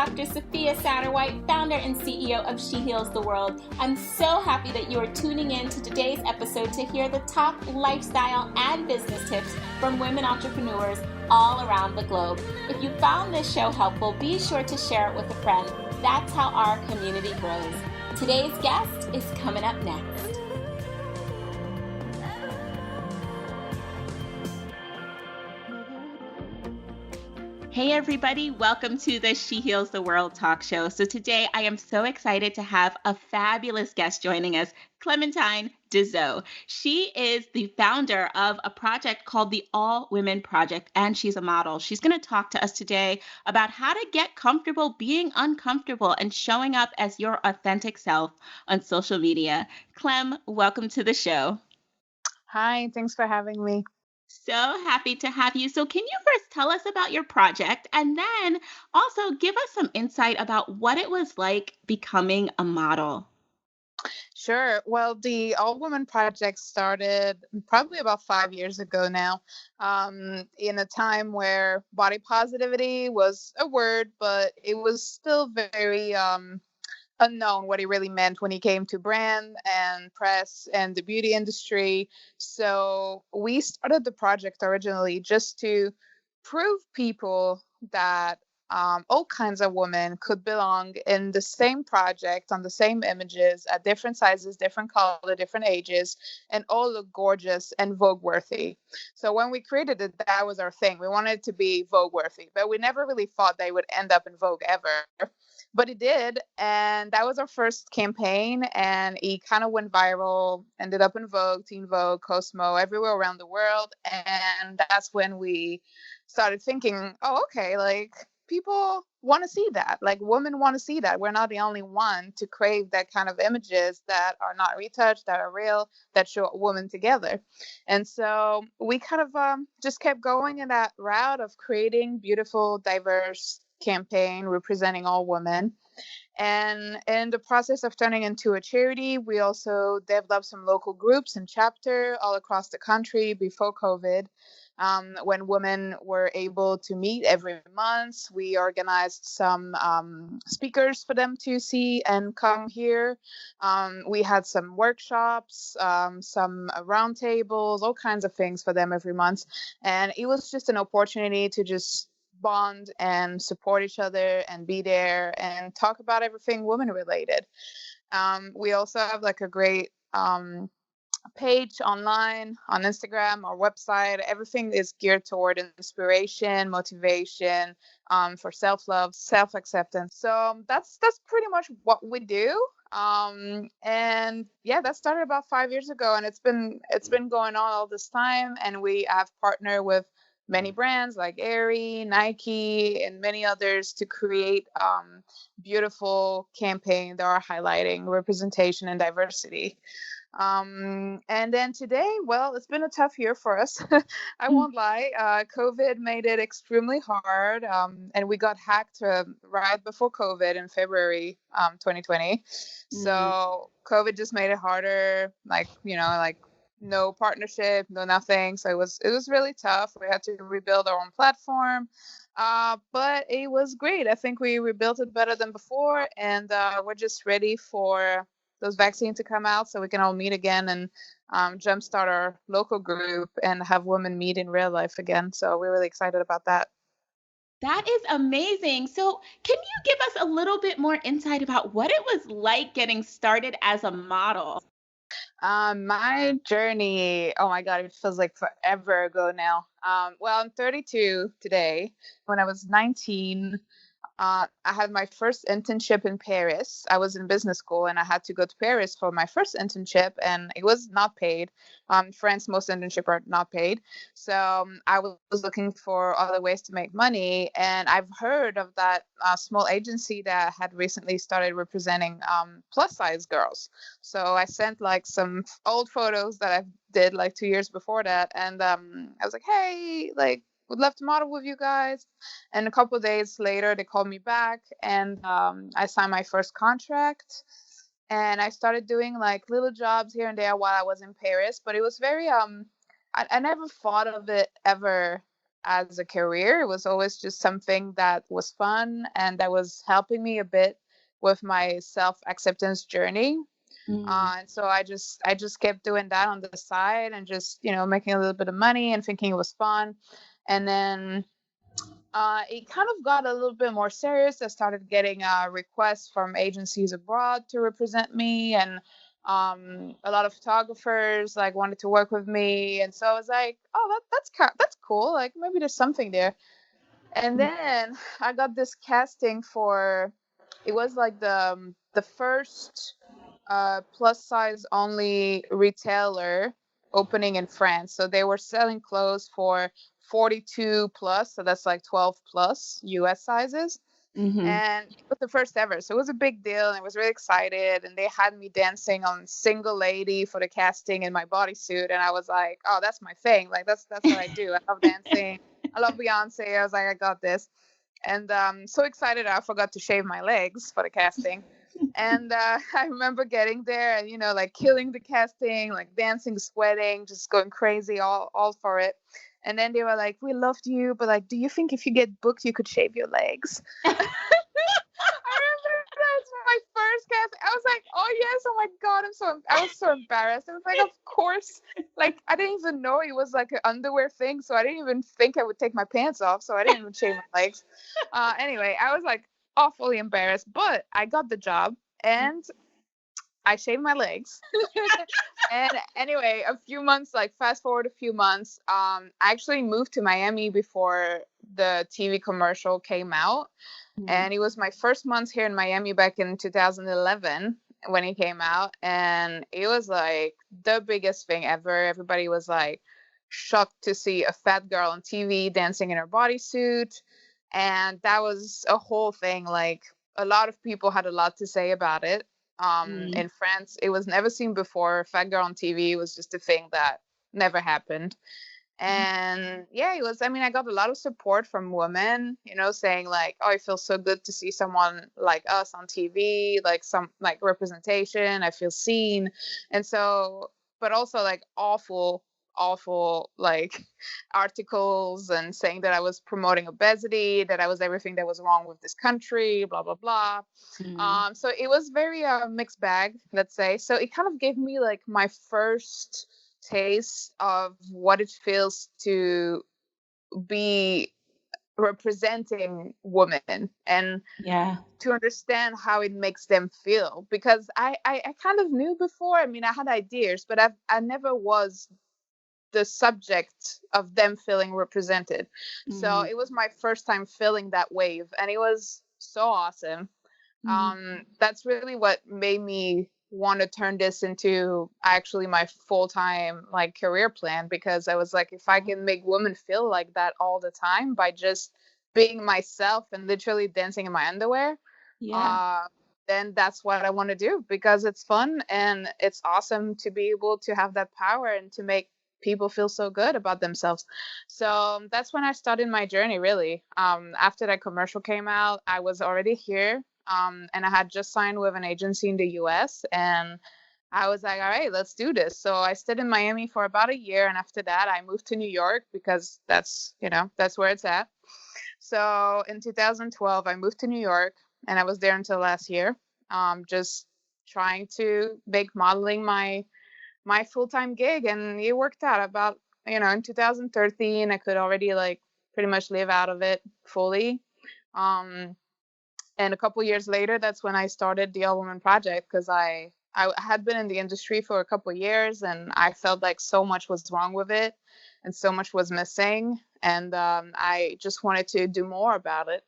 Dr. Sophia Satterwhite, founder and CEO of She Heals the World. I'm so happy that you are tuning in to today's episode to hear the top lifestyle and business tips from women entrepreneurs all around the globe. If you found this show helpful, be sure to share it with a friend. That's how our community grows. Today's guest is coming up next. Hey everybody, welcome to the She Heals the World talk show. So today I am so excited to have a fabulous guest joining us, Clementine Desseaux. She is the founder of a project called the All Women Project, and she's a model. She's going to talk to us today about how to get comfortable being uncomfortable and showing up as your authentic self on social media. Clem, welcome to the show. Hi, thanks for having me. So happy to have you. So can you first tell us about your project and then also give us some insight about what it was like becoming a model? Sure. Well, the All Women Project started probably about 5 years ago now, in a time where body positivity was a word, but it was still very unknown what it really meant when it came to brand and press and the beauty industry. So we started the project originally just to prove people that all kinds of women could belong in the same project on the same images at different sizes, different color, different ages, and all look gorgeous and Vogue worthy. So when we created it, that was our thing. We wanted it to be Vogue worthy, but we never really thought they would end up in Vogue ever. But it did, and that was our first campaign, and it kind of went viral, ended up in Vogue, Teen Vogue, Cosmo, everywhere around the world. And that's when we started thinking, oh, okay, like people want to see that. Like women want to see that. We're not the only one to crave that kind of images that are not retouched, that are real, that show a woman together. And so we kind of just kept going in that route of creating beautiful, diverse campaign representing all women. And in the process of turning into a charity, we also developed some local groups and chapter all across the country before COVID. When women were able to meet every month, we organized some speakers for them to see and come here. We had some workshops, some roundtables, all kinds of things for them every month. And it was just an opportunity to just bond and support each other and be there and talk about everything women related. We also have like a great page online on Instagram, our website. Everything is geared toward inspiration, motivation, for self-love, self-acceptance. So that's pretty much what we do. And yeah, that started about 5 years ago, and it's been going on all this time. And we have partnered with many brands like Aerie, Nike, and many others to create beautiful campaigns that are highlighting representation and diversity. And then today, well, it's been a tough year for us. I won't lie. COVID made it extremely hard, and we got hacked right before COVID in February 2020. So COVID just made it harder. Like like no partnership, no nothing. So it was really tough. We had to rebuild our own platform. But it was great. I think we rebuilt it better than before, and we're just ready for those vaccines to come out so we can all meet again and jumpstart our local group and have women meet in real life again. So we're really excited about that. That is amazing. So, can you give us a little bit more insight about what it was like getting started as a model? My journey, oh my God, it feels like forever ago now. Well, I'm 32 today. When I was 19, I had my first internship in Paris. I was in business school and I had to go to Paris for my first internship, and it was not paid. France, most internships are not paid. So I was looking for other ways to make money. And I've heard of that small agency that had recently started representing plus size girls. So I sent like some old photos that I did like 2 years before that. And I was like, hey, like, would love to model with you guys. And a couple of days later, they called me back, and I signed my first contract. And I started doing like little jobs here and there while I was in Paris. But it was very I never thought of it ever as a career. It was always just something that was fun and that was helping me a bit with my self acceptance journey. Mm. And so I just kept doing that on the side and just making a little bit of money and thinking it was fun. And then it kind of got a little bit more serious. I started getting requests from agencies abroad to represent me, and a lot of photographers like wanted to work with me. And so I was like, oh, that's cool. Like maybe there's something there. And then I got this casting for. It was like the first plus size only retailer opening in France. So they were selling clothes for 42 plus, so that's like 12 plus US sizes. Mm-hmm. And it was the first ever. So it was a big deal and I was really excited. And they had me dancing on Single Lady for the casting in my bodysuit. And I was like, oh, that's my thing. Like that's what I do. I love dancing. I love Beyonce. I was like, I got this. And so excited I forgot to shave my legs for the casting. And I remember getting there and like killing the casting, like dancing, sweating, just going crazy, all for it. And then they were like, "We loved you, but like, do you think if you get booked, you could shave your legs?" I remember that was my first casting. I was like, "Oh yes, oh my god, I was so embarrassed." I was like, "Of course." Like I didn't even know it was like an underwear thing, so I didn't even think I would take my pants off, so I didn't even shave my legs. Anyway, I was like awfully embarrassed, but I got the job and I shaved my legs. And anyway, a few months, like fast forward a few months, I actually moved to Miami before the TV commercial came out. Mm. And it was my first month here in Miami back in 2011 when it came out. And it was like the biggest thing ever. Everybody was like shocked to see a fat girl on TV dancing in her bodysuit. And that was a whole thing. Like a lot of people had a lot to say about it. Mm. In France, it was never seen before. Fat girl on TV was just a thing that never happened. And yeah, it was, I mean, I got a lot of support from women, saying like, oh, it feels so good to see someone like us on TV, like some like representation. I feel seen. And so, but also like awful like articles and saying that I was promoting obesity, that I was everything that was wrong with this country, blah blah blah. Mm. So it was very mixed bag, let's say. So it kind of gave me like my first taste of what it feels to be representing women and Yeah. to understand how it makes them feel, because I kind of knew before. I mean, I had ideas, but I never was the subject of them feeling represented. So Mm. it was my first time feeling that wave and it was so awesome. Mm. That's really what made me want to turn this into actually my full-time like career plan, because I was like, if I can make women feel like that all the time by just being myself and literally dancing in my underwear, Yeah. uh then that's what I want to do, because it's fun and it's awesome to be able to have that power and to make people feel so good about themselves. So that's when I started my journey, really. After that commercial came out, I was already here, and I had just signed with an agency in the US. And I was like, all right, let's do this. So I stayed in Miami for about a year. And after that, I moved to New York because that's where it's at. So in 2012, I moved to New York and I was there until last year, just trying to make modeling my full-time gig, and it worked out. About in 2013 I could already like pretty much live out of it fully. um and a couple years later, that's when I started the All Woman Project, because I had been in the industry for a couple years and I felt like so much was wrong with it and so much was missing, and I just wanted to do more about it.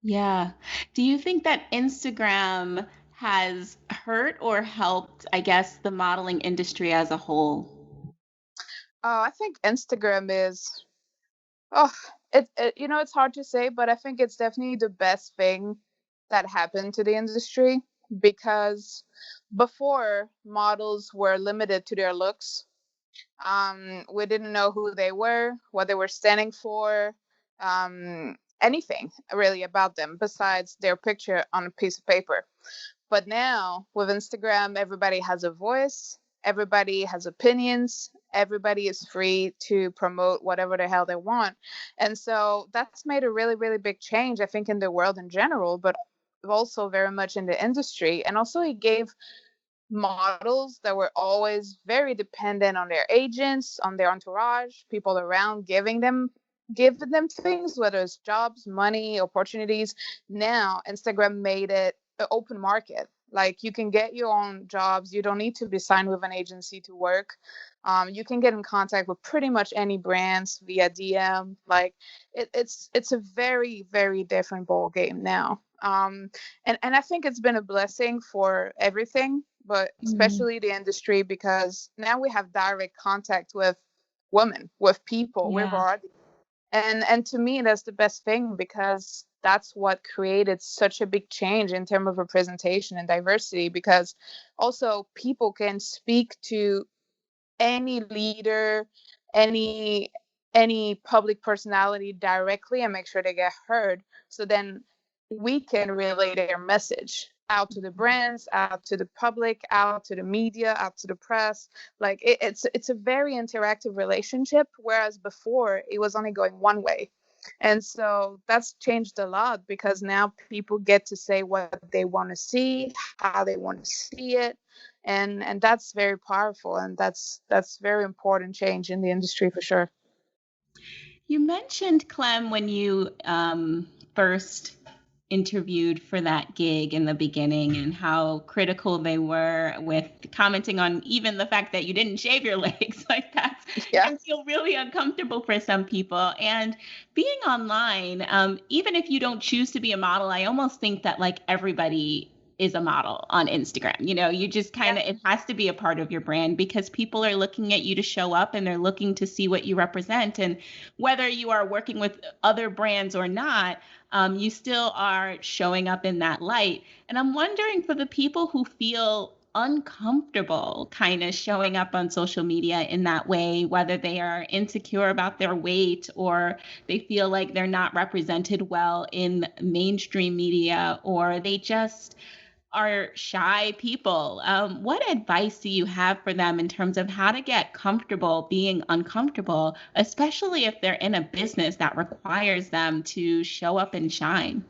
Yeah. Do you think that Instagram has hurt or helped, I guess, the modeling industry as a whole? Oh, I think Instagram is, oh, it's hard to say, but I think it's definitely the best thing that happened to the industry, because before, models were limited to their looks. We didn't know who they were, what they were standing for, anything really about them besides their picture on a piece of paper. But now with Instagram, everybody has a voice. everybody has opinions. Everybody is free to promote whatever the hell they want. And so that's made a really, really big change, I think, in the world in general, but also very much in the industry. And also, it gave models that were always very dependent on their agents, on their entourage, people around giving them things, whether it's jobs, money, opportunities. Now Instagram made it an open market. Like, you can get your own jobs. You don't need to be signed with an agency to work. You can get in contact with pretty much any brands via DM. Like, it's a very, very different ball game now. And I think it's been a blessing for everything, but Mm, especially the industry, because now we have direct contact with women, with people, with yeah. our, and to me that's the best thing, because that's what created such a big change in terms of representation and diversity, because also people can speak to any leader, any any public personality directly and make sure they get heard. So then we can relay their message out to the brands, out to the public, out to the media, out to the press. Like, it's a very interactive relationship, whereas before it was only going one way. And so that's changed a lot, because now people get to say what they want to see, how they want to see it, and that's very powerful, and that's very important change in the industry for sure. You mentioned, Clem, when you first interviewed for that gig in the beginning and how critical they were with commenting on even the fact that you didn't shave your legs. Like, that Yeah. can feel really uncomfortable for some people. And being online, even if you don't choose to be a model, I almost think that like everybody is a model on Instagram. You just kind Yeah. of, it has to be a part of your brand because people are looking at you to show up and they're looking to see what you represent. And whether you are working with other brands or not, you still are showing up in that light. And I'm wondering, for the people who feel uncomfortable kind of showing up on social media in that way, whether they are insecure about their weight or they feel like they're not represented well in mainstream media, or they just are shy people. What advice do you have for them in terms of how to get comfortable being uncomfortable, especially if they're in a business that requires them to show up and shine?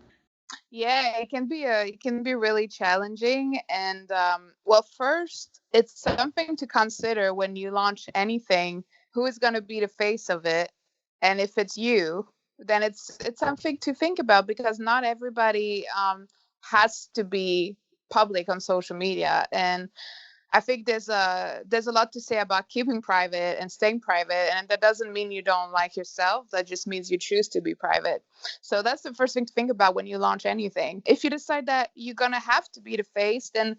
Yeah, it can be really challenging. And well, first, it's something to consider when you launch anything. Who is going to be the face of it? And if it's you, then it's something to think about, because not everybody has to be public on social media. And I think there's a lot to say about keeping private and staying private, and that doesn't mean you don't like yourself. That just means you choose to be private. So that's the first thing to think about when you launch anything. If you decide that you're gonna have to be the face, then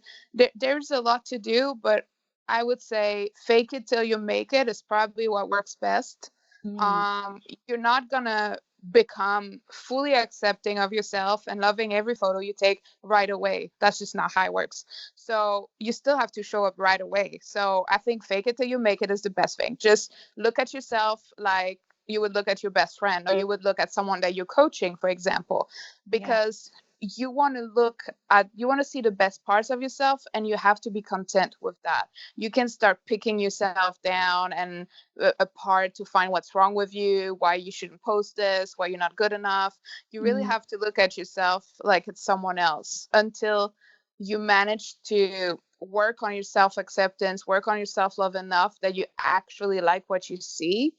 there's a lot to do. But I would say fake it till you make it is probably what works best. Mm, You're not gonna become fully accepting of yourself and loving every photo you take right away. That's just not how it works. So you still have to show up right away. So I think fake it till you make it is the best thing. Just look at yourself like you would look at your best friend, or you would look at someone that you're coaching, for example, yeah. because you want to see the best parts of yourself, and you have to be content with that. You can start picking yourself down and apart to find what's wrong with you, why you shouldn't post this, why you're not good enough. You really Mm, have to look at yourself like it's someone else, until you manage to work on your self acceptance, work on your self love enough that you actually like what you see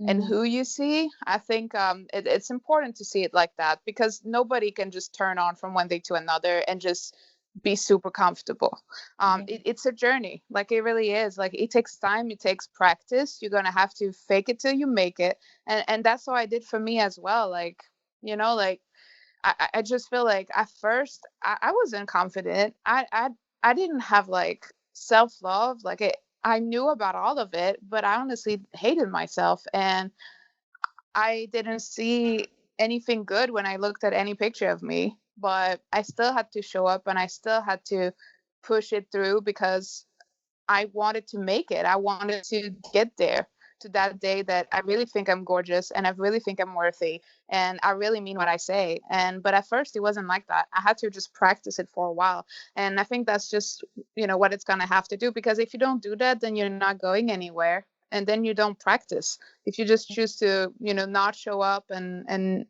and mm, who you see. I think it's important to see it like that, because nobody can just turn on from one day to another and just be super comfortable. yeah. It's a journey, like it really is. Like, it takes time, it takes practice. You're gonna have to fake it till you make it, and that's what I did for me as well. Like, like I just feel like at first I wasn't confident. I didn't have like self love. Like, I knew about all of it, but I honestly hated myself, and I didn't see anything good when I looked at any picture of me. But I still had to show up, and I still had to push it through, because I wanted to make it. I wanted to get there. to that day that I really think I'm gorgeous and I really think I'm worthy and I really mean what I say. And but at first it wasn't like that. I had to just practice it for a while. And I think that's just, what it's going to have to do, because if you don't do that, then you're not going anywhere. And then you don't practice. If you just choose to, not show up and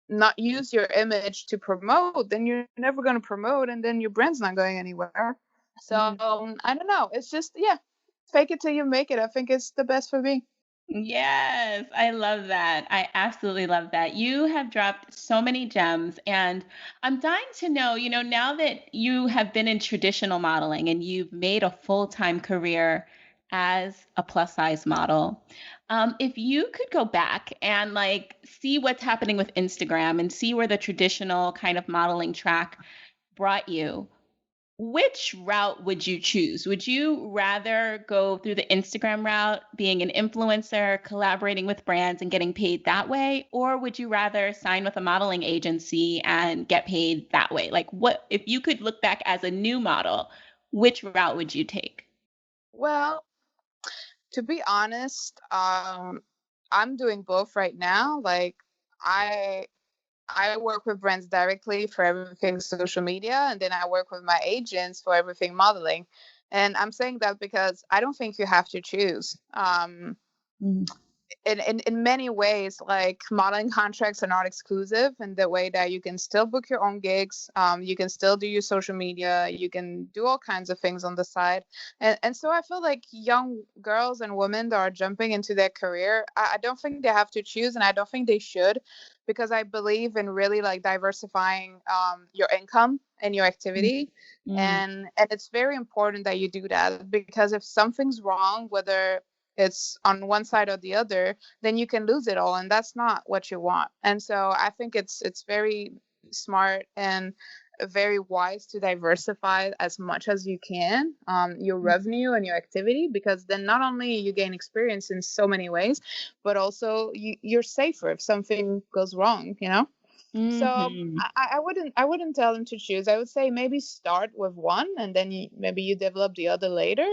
not use your image to promote, then you're never going to promote, and then your brand's not going anywhere. So Mm. I don't know. It's just, yeah, fake it till you make it. I think it's the best for me. Yes, I love that. I absolutely love that. You have dropped so many gems, and I'm dying to know, now that you have been in traditional modeling and you've made a full-time career as a plus size model, if you could go back and like see what's happening with Instagram and see where the traditional kind of modeling track brought you, which route would you choose? Would you rather go through the Instagram route, being an influencer, collaborating with brands and getting paid that way? Or would you rather sign with a modeling agency and get paid that way? Like, what, if you could look back as a new model, which route would you take? Well, to be honest, I'm doing both right now. Like, I I work with brands directly for everything social media, and then I work with my agents for everything modeling. And I'm saying that because I don't think you have to choose. Mm, In many ways, like, modeling contracts are not exclusive in the way that you can still book your own gigs, you can still do your social media, you can do all kinds of things on the side. And so I feel like young girls and women that are jumping into their career, I don't think they have to choose, and I don't think they should, because I believe in really like diversifying your income and your mm, activity. mm, And it's very important that you do that, because if something's wrong, whether it's on one side or the other, then you can lose it all, and that's not what you want. And so I think it's very smart and very wise to diversify as much as you can, your mm, revenue and your activity, because then not only you gain experience in so many ways, but also you're safer if something goes wrong. So mhm, I wouldn't tell them to choose. I would say maybe start with one, and then maybe you develop the other later.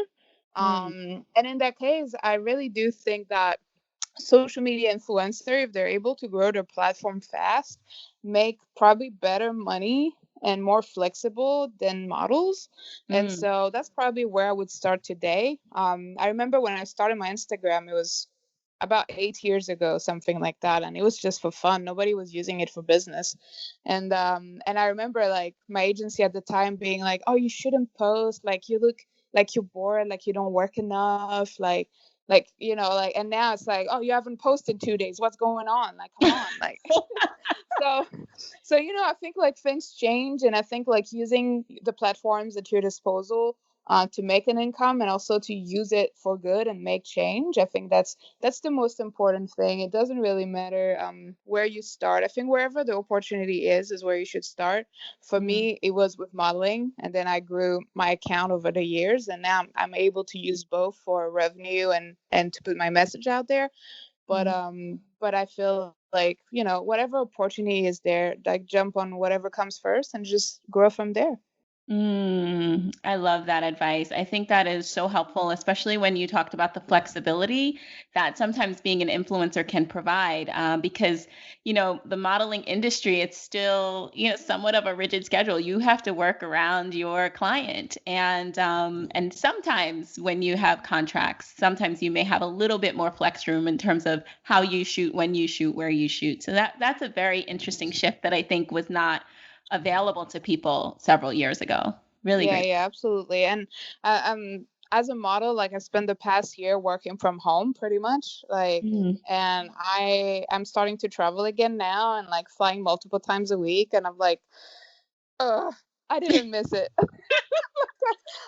mm, And in that case, I really do think that social media influencer, if they're able to grow their platform fast, make probably better money and more flexible than models. And mm, so that's probably where I would start today. I remember when I started my Instagram, it was about 8 years ago, something like that, and it was just for fun. Nobody was using it for business. And I remember like my agency at the time being like, "Oh, you shouldn't post. Like, you look like you're bored, like you don't work enough, like," and now it's like, "Oh, you haven't posted 2 days. What's going on? Like, come on." Like, so I think like things change, and I think like using the platforms at your disposal to make an income, and also to use it for good and make change. I think that's the most important thing. It doesn't really matter where you start. I think wherever the opportunity is where you should start. For mm, me, it was with modeling, and then I grew my account over the years, and now I'm able to use both for revenue and to put my message out there. but mm. um but I feel like, whatever opportunity is there, like, jump on whatever comes first and just grow from there. I love that advice. I think that is so helpful, especially when you talked about the flexibility that sometimes being an influencer can provide. Because, the modeling industry, it's still, somewhat of a rigid schedule. You have to work around your client, and sometimes when you have contracts, sometimes you may have a little bit more flex room in terms of how you shoot, when you shoot, where you shoot. So that's a very interesting shift that I think was not available to people several years ago. Really Yeah, great. yeah, absolutely. And as a model, like, I spent the past year working from home pretty much, like, Mm. and I'm starting to travel again now, and like flying multiple times a week, and I'm like, ugh, I didn't miss it.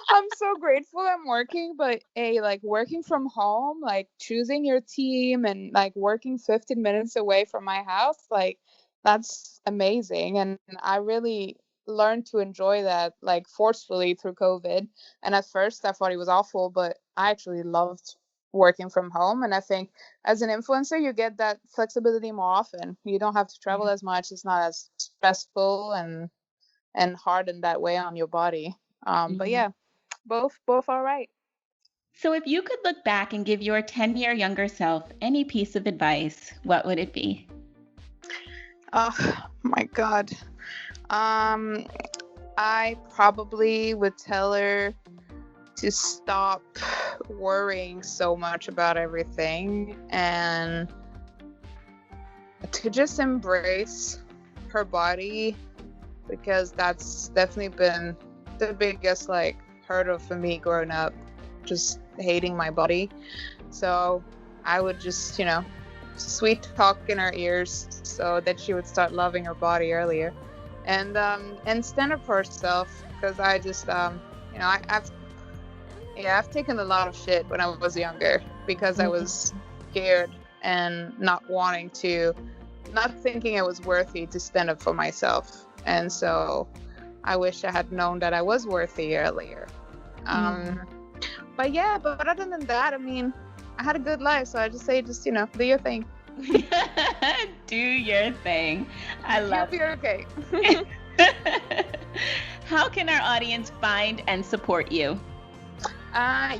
I'm so grateful I'm working, but like, working from home, like choosing your team and like working 15 minutes away from my house, like, that's amazing. And I really learned to enjoy that, like, forcefully through COVID. And at first I thought it was awful, but I actually loved working from home. And I think as an influencer, you get that flexibility more often. You don't have to travel Yeah. as much. It's not as stressful and hard in that way on your body. But Mhm. yeah, both all right. So, if you could look back and give your 10-year younger self any piece of advice, what would it be? Oh my God. Um, I probably would tell her to stop worrying so much about everything and to just embrace her body, because that's definitely been the biggest hurdle for me growing up, just hating my body. So I would just, sweet talk in her ears so that she would start loving her body earlier, and stand up for herself, because I just I've taken a lot of shit when I was younger because I was scared and not thinking it was worthy to stand up for myself. And so I wish I had known that I was worthy earlier. But other than that, I mean, I had a good life, so I just say, do your thing. Do your thing. I love You'll be okay. How can our audience find and support you?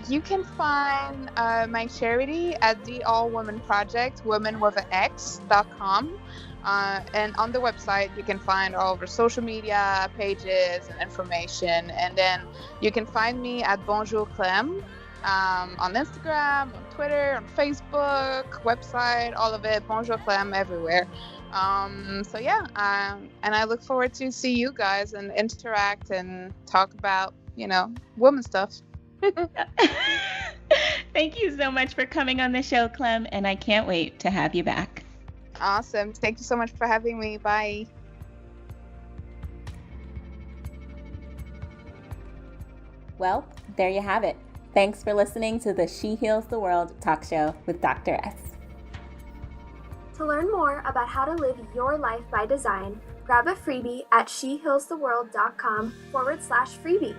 You can find my charity at the All Women Project, women with an X.com. And on the website, you can find all of our social media pages and information. And then you can find me at Bonjour Clem on Instagram, on Twitter, on Facebook, website, all of it. Bonjour Clem everywhere. And I look forward to see you guys and interact and talk about, woman stuff. Thank you so much for coming on the show, Clem, and I can't wait to have you back. Awesome. Thank you so much for having me. Bye. Well, there you have it. Thanks for listening to the She Heals the World talk show with Dr. S. To learn more about how to live your life by design, grab a freebie at shehealstheworld.com/freebie.